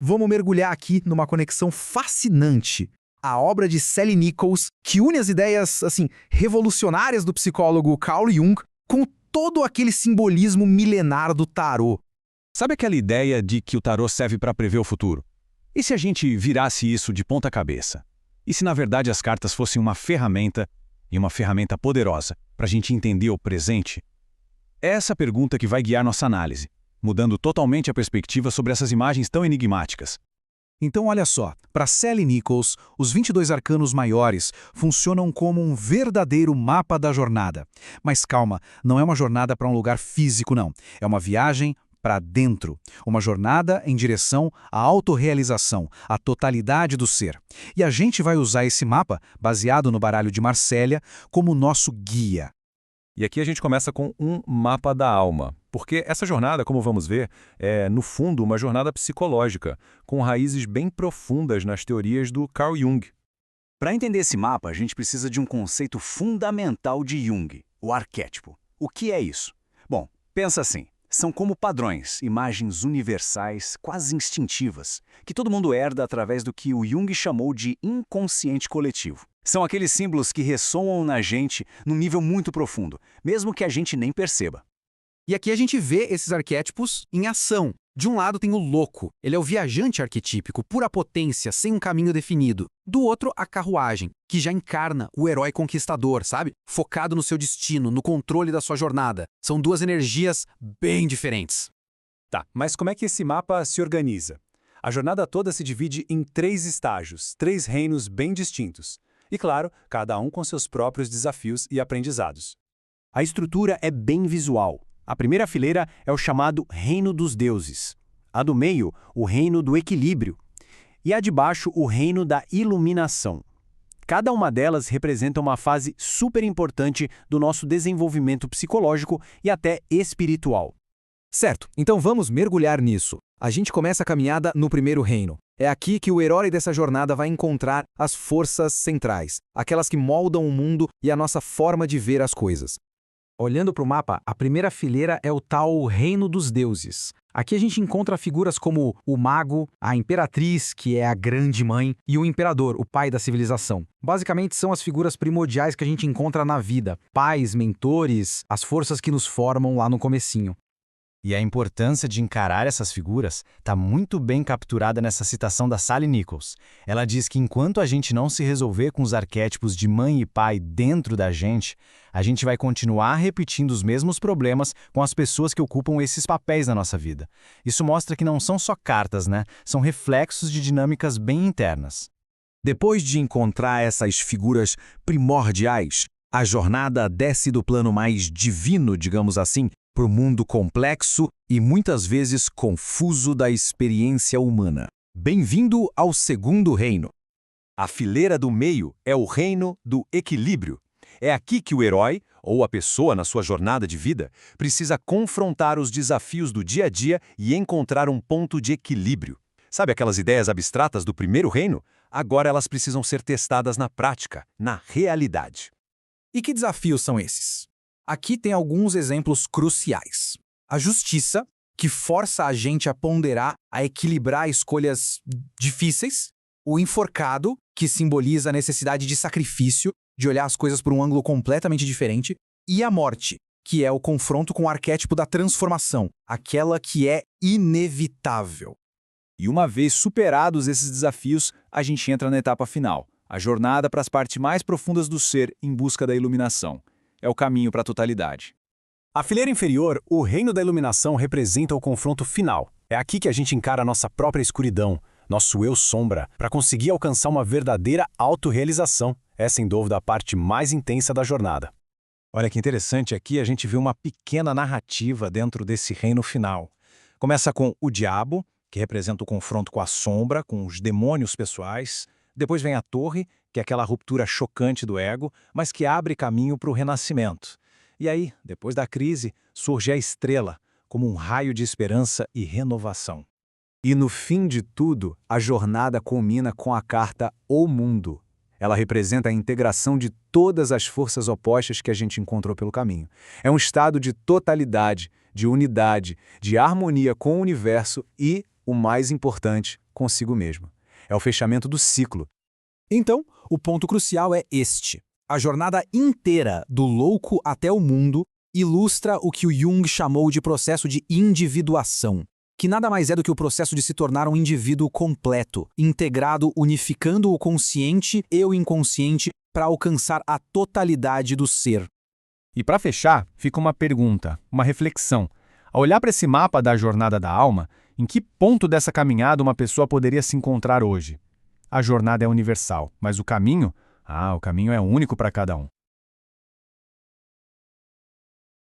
Vamos mergulhar aqui numa conexão fascinante. A obra de Sally Nichols, que une as ideias, revolucionárias do psicólogo Carl Jung com todo aquele simbolismo milenar do tarô. Sabe aquela ideia de que o tarô serve para prever o futuro? E se a gente virasse isso de ponta cabeça? E se na verdade as cartas fossem uma ferramenta, e uma ferramenta poderosa, para a gente entender o presente? É essa pergunta que vai guiar nossa análise, mudando totalmente a perspectiva sobre essas imagens tão enigmáticas. Então olha só, para Sally Nichols, os 22 arcanos maiores funcionam como um verdadeiro mapa da jornada. Mas calma, não é uma jornada para um lugar físico não, é uma viagem para dentro, uma jornada em direção à autorrealização, à totalidade do ser. E a gente vai usar esse mapa, baseado no baralho de Marsella, como nosso guia. E aqui a gente começa com um mapa da alma, porque essa jornada, como vamos ver, é, no fundo, uma jornada psicológica, com raízes bem profundas nas teorias do Carl Jung. Para entender esse mapa, a gente precisa de um conceito fundamental de Jung, o arquétipo. O que é isso? Bom, pensa assim. São como padrões, imagens universais, quase instintivas, que todo mundo herda através do que o Jung chamou de inconsciente coletivo. São aqueles símbolos que ressoam na gente num nível muito profundo, mesmo que a gente nem perceba. E aqui a gente vê esses arquétipos em ação. De um lado tem o louco, ele é o viajante arquetípico, pura potência, sem um caminho definido. Do outro, a carruagem, que já encarna o herói conquistador, sabe? Focado no seu destino, no controle da sua jornada. São duas energias bem diferentes. Tá, mas como é que esse mapa se organiza? A jornada toda se divide em 3 estágios, 3 reinos bem distintos. E claro, cada um com seus próprios desafios e aprendizados. A estrutura é bem visual. A primeira fileira é o chamado Reino dos Deuses. A do meio, o Reino do Equilíbrio. E a de baixo, o Reino da Iluminação. Cada uma delas representa uma fase super importante do nosso desenvolvimento psicológico e até espiritual. Certo, então vamos mergulhar nisso. A gente começa a caminhada no primeiro reino. É aqui que o herói dessa jornada vai encontrar as forças centrais, aquelas que moldam o mundo e a nossa forma de ver as coisas. Olhando para o mapa, a primeira fileira é o tal Reino dos Deuses. Aqui a gente encontra figuras como o mago, a imperatriz, que é a grande mãe, e o imperador, o pai da civilização. Basicamente são as figuras primordiais que a gente encontra na vida. Pais, mentores, as forças que nos formam lá no comecinho. E a importância de encarar essas figuras está muito bem capturada nessa citação da Sally Nichols. Ela diz que enquanto a gente não se resolver com os arquétipos de mãe e pai dentro da gente, a gente vai continuar repetindo os mesmos problemas com as pessoas que ocupam esses papéis na nossa vida. Isso mostra que não são só cartas, né? São reflexos de dinâmicas bem internas. Depois de encontrar essas figuras primordiais, a jornada desce do plano mais divino, digamos assim, para o mundo complexo e muitas vezes confuso da experiência humana. Bem-vindo ao segundo reino. A fileira do meio é o reino do equilíbrio. É aqui que o herói, ou a pessoa na sua jornada de vida, precisa confrontar os desafios do dia a dia e encontrar um ponto de equilíbrio. Sabe aquelas ideias abstratas do primeiro reino? Agora elas precisam ser testadas na prática, na realidade. E que desafios são esses? Aqui tem alguns exemplos cruciais. A justiça, que força a gente a ponderar, a equilibrar escolhas difíceis. O enforcado, que simboliza a necessidade de sacrifício, de olhar as coisas por um ângulo completamente diferente. E a morte, que é o confronto com o arquétipo da transformação, aquela que é inevitável. E uma vez superados esses desafios, a gente entra na etapa final, a jornada para as partes mais profundas do ser em busca da iluminação. É o caminho para a totalidade. A fileira inferior, o Reino da Iluminação, representa o confronto final. É aqui que a gente encara a nossa própria escuridão, nosso eu sombra, para conseguir alcançar uma verdadeira autorrealização. É, sem dúvida, a parte mais intensa da jornada. Olha que interessante, aqui a gente vê uma pequena narrativa dentro desse reino final. Começa com o diabo, que representa o confronto com a sombra, com os demônios pessoais. Depois vem a torre, que é aquela ruptura chocante do ego, mas que abre caminho para o renascimento. E aí, depois da crise, surge a estrela, como um raio de esperança e renovação. E no fim de tudo, a jornada culmina com a carta O Mundo. Ela representa a integração de todas as forças opostas que a gente encontrou pelo caminho. É um estado de totalidade, de unidade, de harmonia com o universo e, o mais importante, consigo mesmo. É o fechamento do ciclo. Então, o ponto crucial é este. A jornada inteira, do louco até o mundo, ilustra o que o Jung chamou de processo de individuação, que nada mais é do que o processo de se tornar um indivíduo completo, integrado, unificando o consciente e o inconsciente para alcançar a totalidade do ser. E para fechar, fica uma pergunta, uma reflexão. Ao olhar para esse mapa da jornada da alma, em que ponto dessa caminhada uma pessoa poderia se encontrar hoje? A jornada é universal, mas o caminho? O caminho é único para cada um.